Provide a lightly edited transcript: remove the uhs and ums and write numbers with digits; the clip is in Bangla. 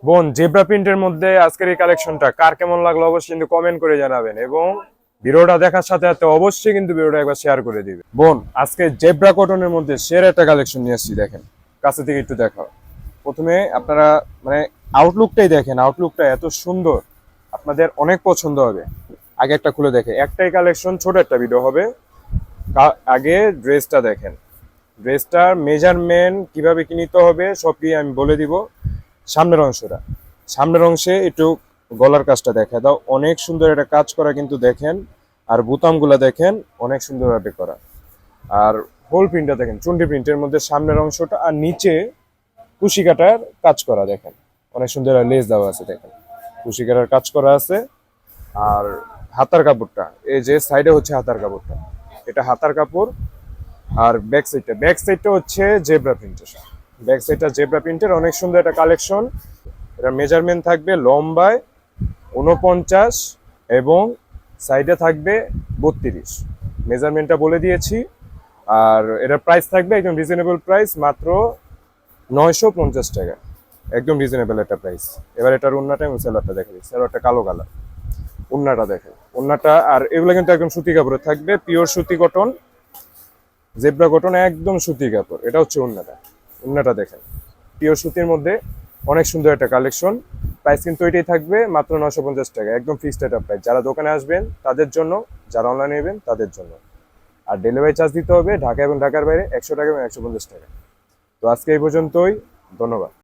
বোন, জেব্রা প্রিন্টের মধ্যে আজকের এই কালেকশনটা কার কেমন লাগলো অবশ্যই কিন্তু কমেন্ট করে জানাবেন, এবং ভিডিওটা দেখার সাথে সাথে অবশ্যই কিন্তু ভিডিওটা একবার শেয়ার করে দিবে। বোন, আজকে জেব্রা কটনের মধ্যে সেরা একটা কালেকশন নিয়ে আসছি, দেখেন কাছে থেকে একটু দেখাও। প্রথমে আপনারা মানে আউটলুকটাই দেখেন, আউটলুকটা এত সুন্দর, আপনাদের অনেক পছন্দ হবে। আগে একটা খুলে দেখে, একটাই কালেকশন, ছোট একটা ভিডিও হবে। আগে ড্রেসটা দেখেন, ড্রেসটার মেজারমেন্ট কিভাবে কি নিতে হবে সবই আমি বলে দিব। সামনের অংশে একটু গলার কাজটা দেখা দাও, অনেক সুন্দর একটা কাজ করা কিন্তু দেখেন। আর বোতামগুলা দেখেন অনেক সুন্দরভাবে করা। আর হোল প্রিন্টটা দেখেন, চুন্ডি প্রিন্টের মধ্যে সামনের অংশটা, আর নিচে কুশি কাটার কাজ করা দেখেন, অনেক সুন্দর লেস দেওয়া আছে দেখেন, কুশি কাটার কাজ করা আছে। আর হাতার কাপড়টা, এই যে সাইডে হচ্ছে হাতার কাপড়টা, এটা হাতার কাপড়। আর ব্যাক সাইডটা হচ্ছে জেব্রা প্রিন্টের, অনেক সুন্দর একটা কালেকশন। এটা মেজারমেন্ট থাকবে লম্বায় 49 এবং সাইডে থাকবে 32, মেজারমেন্টটা বলে দিয়েছি। আর এটার প্রাইস থাকবে একদম রিজনেবল প্রাইস, মাত্র 950 টাকা, একদম রিজনেবল একটা প্রাইস। এবার এটার উন্নাটা এবং সেলারটা দেখে দিই, সেলারটা কালো কালার, উন্নাটা দেখেন, উন্নাটা। আর এগুলো কিন্তু একদম সুতি কাপড়ে থাকবে, পিওর সুতি কটন, জেব্রা কটন, একদম সুতি কাপড়। এটা হচ্ছে উন্নাটা দেখেন, পিওর সুতির মধ্যে অনেক সুন্দর একটা কালেকশন। প্রাইস কিন্তু এটাই থাকবে মাত্র 950 টাকা, একদম ফিক্সড একটা প্রাইস। যারা দোকানে আসবেন তাদের জন্য, যারা অনলাইনে নেবেন তাদের জন্য। আর ডেলিভারি চার্জ দিতে হবে ঢাকা এবং ঢাকার বাইরে 100 টাকা এবং 150 টাকা। তো আজকে এই পর্যন্তই, ধন্যবাদ।